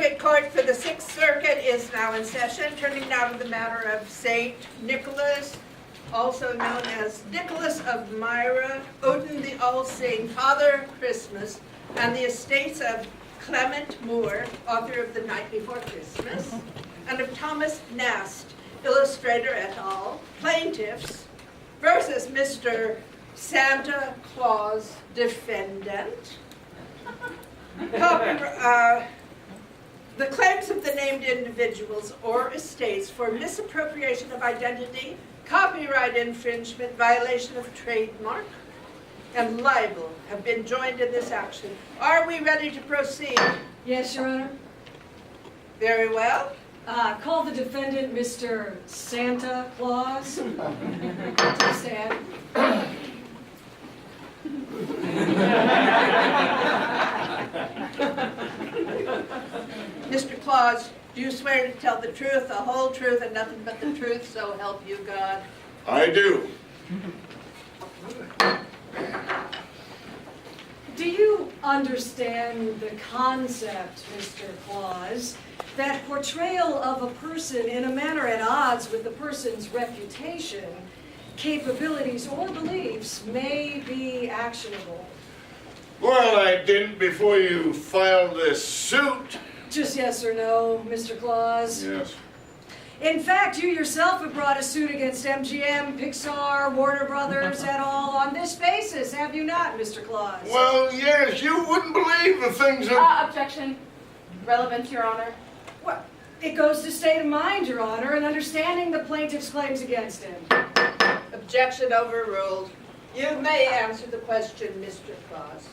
Circuit Court for the Sixth Circuit is now in session, turning now to the matter of St. Nicholas, also known as Nicholas of Myra, Odin the All-Seeing, Father Christmas, and the estates of Clement Moore, author of The Night Before Christmas, and of Thomas Nast, illustrator et al., plaintiffs, versus Mr. Santa Claus, defendant. The claims of the named individuals or estates for misappropriation of identity, copyright infringement, violation of trademark, and libel have been joined in this action. Are we ready to proceed? Yes, Your Honor. Very well. Call the defendant Mr. Santa Claus to stand. Mr. Claus, do you swear to tell the truth, the whole truth, and nothing but the truth, so help you God? I do. Do you understand the concept, Mr. Claus, that portrayal of a person in a manner at odds with the person's reputation, capabilities, or beliefs may be actionable? Well, I didn't before you filed this suit. Just yes or no, Mr. Claus? Yes. In fact, you yourself have brought a suit against MGM, Pixar, Warner Brothers, et al. On this basis, have you not, Mr. Claus? Well, yes, you wouldn't believe the things that... Objection. Relevant, Your Honor. Well, it goes to state of mind, Your Honor, and understanding the plaintiff's claims against him. Objection overruled. You may answer the question, Mr. Claus.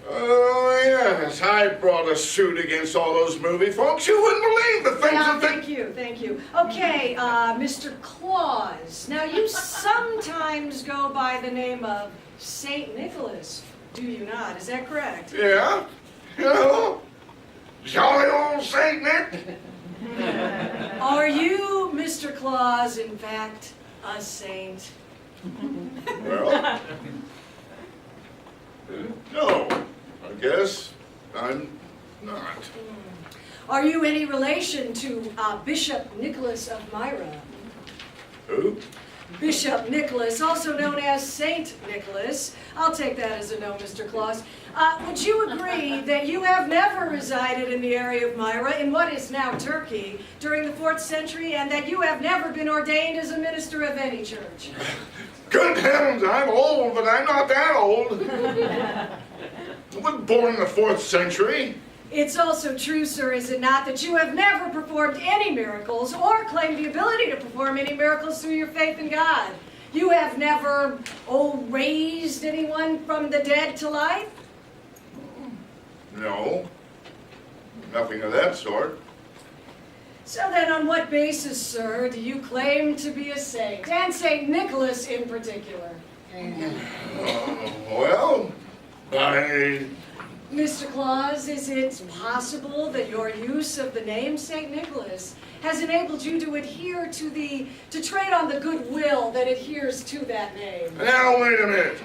Oh, yes, I brought a suit against all those movie folks. You wouldn't believe the things that they... Thank you. Okay, Mr. Claus. Now, you sometimes go by the name of St. Nicholas, do you not? Is that correct? Yeah, you know, jolly old Saint Nick. Are you, Mr. Claus, in fact, a saint? Well, no, I guess I'm not. Are you any relation to Bishop Nicholas of Myra? Who? Bishop Nicholas, also known as Saint Nicholas. I'll take that as a no, Mr. Claus. Would you agree that you have never resided in the area of Myra, in what is now Turkey, during the 4th century, and that you have never been ordained as a minister of any church? Good heavens, I'm old, but I'm not that old. I was born in the 4th century. It's also true, sir, is it not, that you have never performed any miracles or claimed the ability to perform any miracles through your faith in God? You have never, raised anyone from the dead to life? No, nothing of that sort. So then on what basis, sir, do you claim to be a saint, and St. Nicholas in particular? Well, I... Mr. Claus, is it possible that your use of the name St. Nicholas has enabled you to adhere to trade on the goodwill that adheres to that name? Now, wait a minute.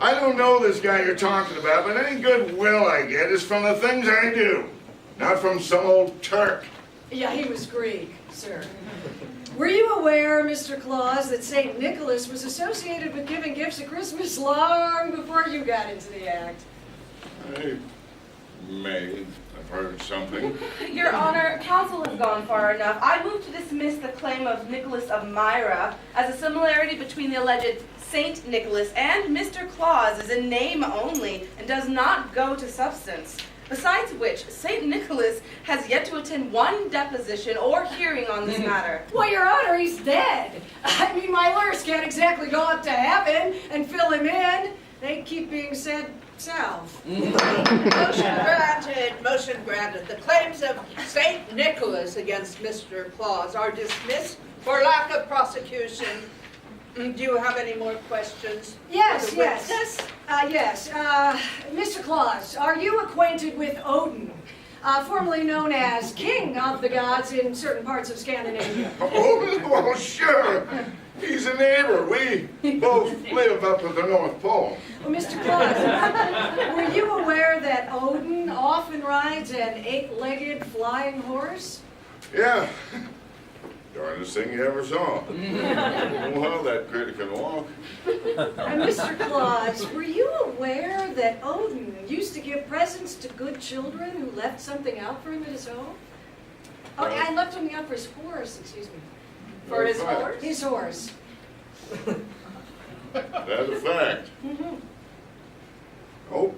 I don't know this guy you're talking about, but any goodwill I get is from the things I do, not from some old Turk. Yeah, he was Greek, sir. Were you aware, Mr. Claus, that St. Nicholas was associated with giving gifts at Christmas long before you got into the act? I may have heard something. Your Honor, counsel has gone far enough. I move to dismiss the claim of Nicholas of Myra as a similarity between the alleged Saint Nicholas and Mr. Claus is in name only and does not go to substance. Besides which, St. Nicholas has yet to attend one deposition or hearing on this matter. Well, Your Honor, he's dead. I mean, my lawyers can't exactly go up to heaven and fill him in. They keep being sent south. Motion granted. The claims of St. Nicholas against Mr. Claus are dismissed for lack of prosecution. Do you have any more questions? Yes. Yes. Mr. Claus, are you acquainted with Odin, formerly known as King of the Gods in certain parts of Scandinavia? Oh, well, sure. He's a neighbor. We both live up at the North Pole. Well, Mr. Claus, were you aware that Odin, often rides an 8-legged flying horse? Yeah. Darndest thing you ever saw. Oh, how that critter can walk. And Mr. Claus, were you aware that Odin used to give presents to good children who left something out for him at his home? Oh, I left something out for his horse, excuse me. For his horse? His horse. That's a fact. Mm-hmm. Oh.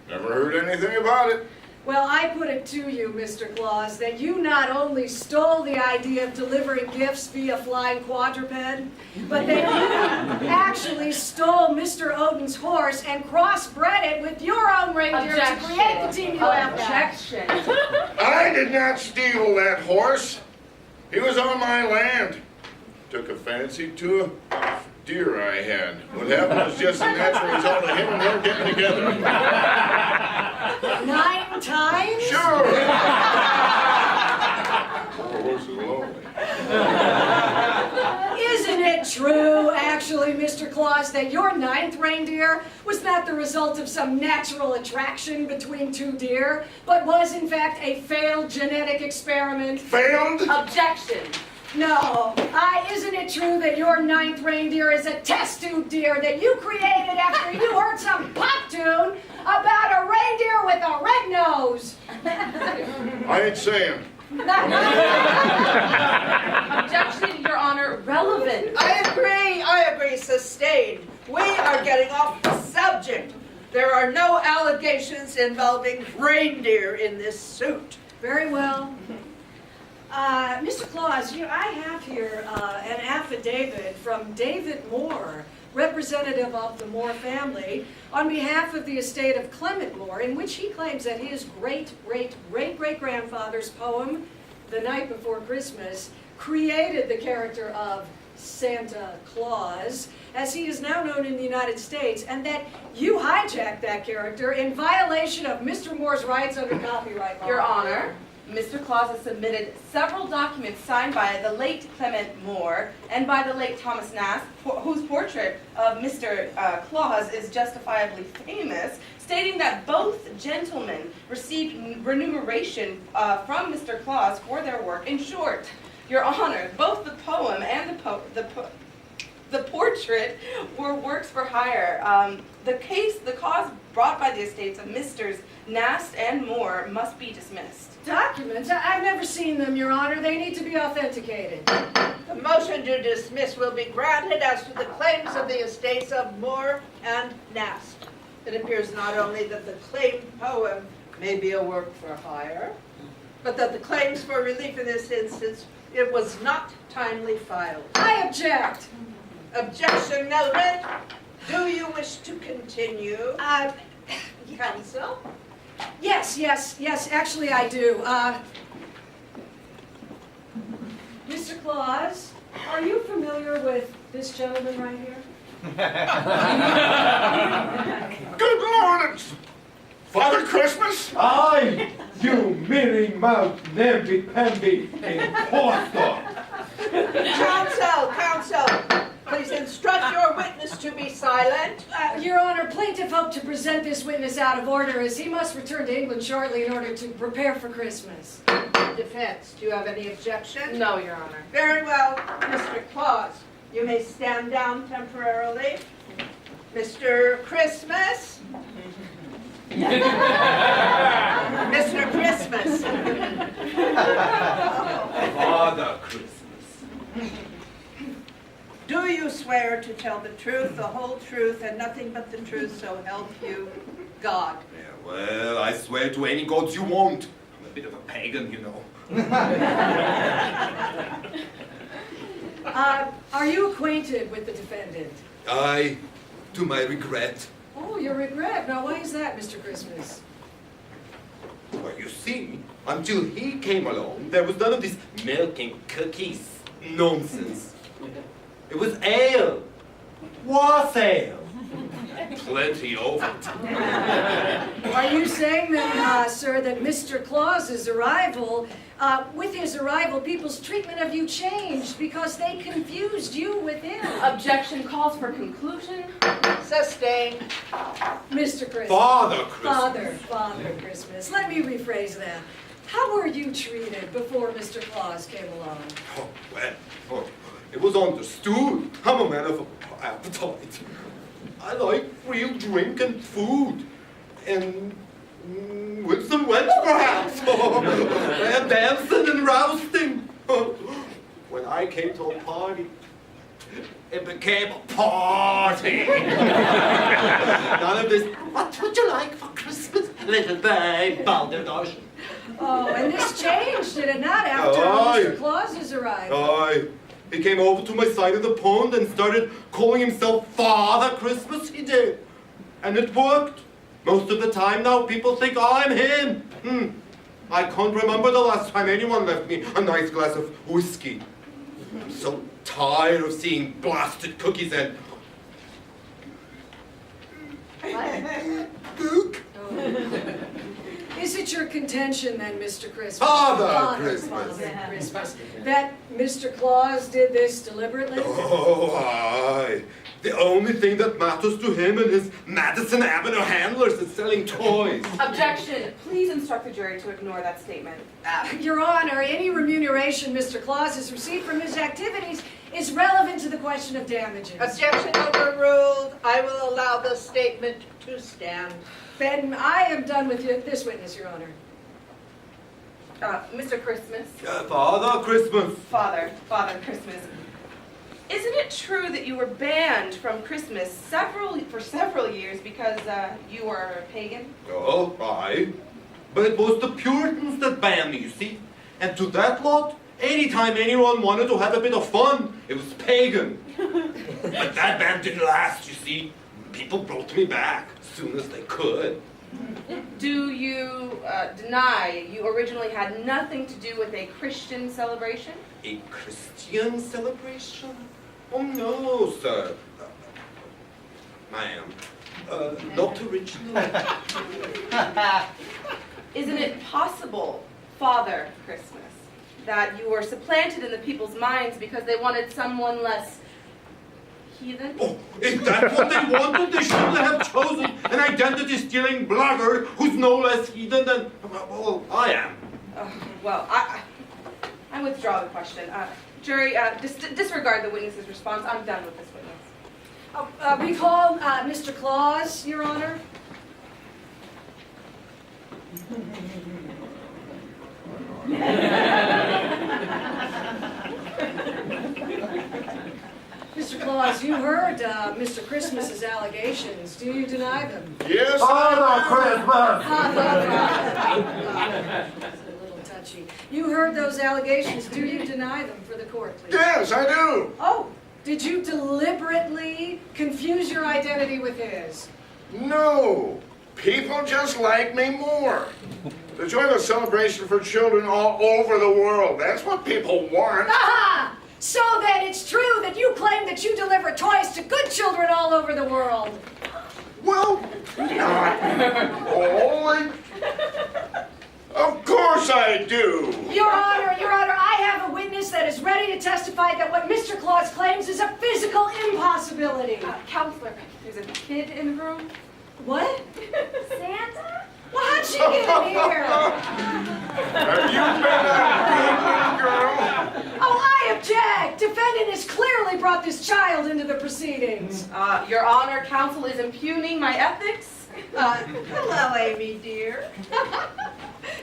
Never heard anything about it. Well, I put it to you, Mr. Claus, that you not only stole the idea of delivering gifts via flying quadruped, but that you actually stole Mr. Odin's horse and crossbred it with your own reindeer to create the team you have now. Objection. I did not steal that horse. He was on my land. Took a fancy to a deer I had. What happened was just a natural result of him and her getting together. 9 times? Sure! Poor horse is lonely. Isn't it true, actually, Mr. Claus, that your 9th reindeer was not the result of some natural attraction between 2 deer, but was in fact a failed genetic experiment? Failed? Objection. No. Isn't it true that your 9th reindeer is a test tube deer that you created after you heard some pop tune about a reindeer with a red nose? I ain't saying. Objection, Your Honor, relevant. I agree, sustained. We are getting off the subject. There are no allegations involving reindeer in this suit. Very well. Mr. Claus, I have here an affidavit from David Moore, representative of the Moore family, on behalf of the estate of Clement Moore, in which he claims that his great-great-great-great-grandfather's poem, The Night Before Christmas, created the character of Santa Claus, as he is now known in the United States, and that you hijacked that character in violation of Mr. Moore's rights under copyright law. Your Honor, Mr. Claus has submitted several documents signed by the late Clement Moore and by the late Thomas Nast, whose portrait of Mr. Claus is justifiably famous, stating that both gentlemen received remuneration from Mr. Claus for their work. In short, Your Honor, both the poem and the portrait were works for hire. The cause brought by the estates of Messrs. Nast and Moore must be dismissed. Documents? I've never seen them, Your Honor. They need to be authenticated. The motion to dismiss will be granted as to the claims of the estates of Moore and Nast. It appears not only that the claimed poem may be a work for hire, but that the claims for relief in this instance, it was not timely filed. I object. Objection noted. Do you wish to continue? Counsel? Yes, actually I do. Mr. Claus, are you familiar with this gentleman right here? Good Lord! It's Father Christmas? I, you mealy-mouthed, namby-pamby impostor! Counsel, please instruct your witness to be silent. Your Honor, plaintiff hoped to present this witness out of order as he must return to England shortly in order to prepare for Christmas. Defense, do you have any objection? No, Your Honor. Very well, Mr. Claus, you may stand down temporarily. Mr. Christmas? Mr. Christmas. Father Christmas. Do you swear to tell the truth, the whole truth, and nothing but the truth, so help you God? Yeah, well, I swear to any gods you want. I'm a bit of a pagan, you know. Are you acquainted with the defendant? I, to my regret. Oh, your regret. Now, why is that, Mr. Christmas? Well, you see, until he came along, there was none of this milk and cookies nonsense. It was ale. Was ale. Plenty of it. Are Are you saying then, sir, that Mr. Claus's arrival, with his arrival, people's treatment of you changed because they confused you with him? Objection calls for conclusion. Sustained. Mr. Christmas. Father Christmas. Father Christmas. Let me rephrase that. How were you treated before Mr. Claus came along? Oh, well, it was understood. I'm a man of appetite. I like real drink and food. And with some wench, perhaps. And dancing and rousting. When I came to a party, it became a party. None of this, what would you like for Christmas, little babe? Balderdash. Oh, and this changed, did it not, after Aye. Mr. Claus's arrival? Aye. He came over to my side of the pond and started calling himself Father Christmas, he did. And it worked. Most of the time now, people think I'm him. I can't remember the last time anyone left me a nice glass of whiskey. I'm so tired of seeing blasted cookies and... Is it your contention then, Mr. Christmas? Father Christmas. Father Christmas, that Mr. Claus did this deliberately? Oh, aye. The only thing that matters to him and his Madison Avenue handlers is selling toys. Objection. Please instruct the jury to ignore that statement. Your Honor, any remuneration Mr. Claus has received from his activities is relevant to the question of damages. Objection overruled. I will allow the statement to stand. Then I am done with this witness, Your Honor. Mr. Christmas. Father Christmas. Father Christmas. Isn't it true that you were banned from Christmas for several years because you were a pagan? Oh, aye. But it was the Puritans that banned me, you see. And to that lot, anytime anyone wanted to have a bit of fun, it was pagan. But that ban didn't last, you see. People brought me back as soon as they could. Do you deny you originally had nothing to do with a Christian celebration? A Christian celebration? Oh, no, sir. Ma'am, not originally. Isn't it possible, Father Christmas, that you were supplanted in the people's minds because they wanted someone less heathen? Oh, if that's what they wanted, they shouldn't have chosen an identity-stealing blackguard who's no less heathen than, well, I am. Well, I withdraw the question. Jury, disregard the witness's response. I'm done with this witness. We call Mr. Claus, Your Honor. Mr. Claus, you heard Mr. Christmas's allegations. Do you deny them? Yes, Father Christmas! That's a little touchy. You heard those allegations. Do you deny them for the court, please? Yes, I do. Oh, did you deliberately confuse your identity with his? No. People just like me more. To join a celebration for children all over the world. That's what people want. Aha! So then it's true that you claim that you deliver toys to good children all over the world. Well, not all. Of course I do. Your Honor, I have a witness that is ready to testify that what Mr. Claus claims is a physical impossibility. Counselor, there's a kid in the room. What? Santa? Well, how'd she get in here? Have you been a good girl? Oh, I object. Defendant has clearly brought this child into the proceedings. Your Honor, counsel is impugning my ethics. Hello, Amy, dear.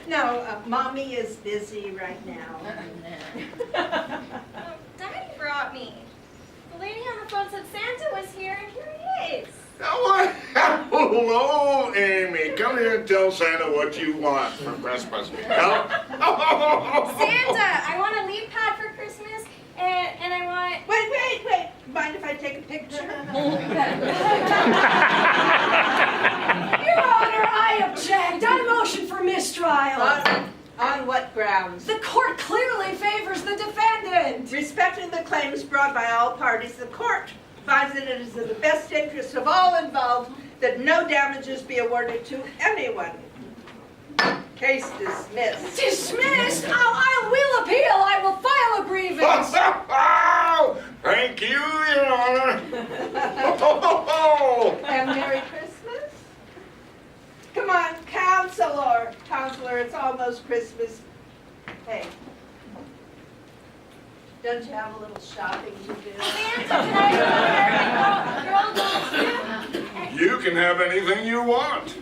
No, Mommy is busy right now. Oh, Daddy brought me. The lady on the phone said Santa was here, and here he is. Oh, hello, Amy. Come here and tell Santa what you want for Christmas. Santa, I want a leaf pad for Christmas, and I want... Wait. Mind if I take a picture? Your Honor, I object. I motion for mistrial. On what grounds? The court clearly favors the defendant. Respecting the claims brought by all parties, the court finds that it is in the best interest of all involved that no damages be awarded to anyone. Case dismissed. Dismissed? Oh, I will appeal. I will file a grievance. Thank you, Your Honor. And Merry Christmas. Come on, Counselor. Counselor, it's almost Christmas. Hey, don't you have a little shopping to do? Santa, can I go there? Girl dolls too? You can have anything you want.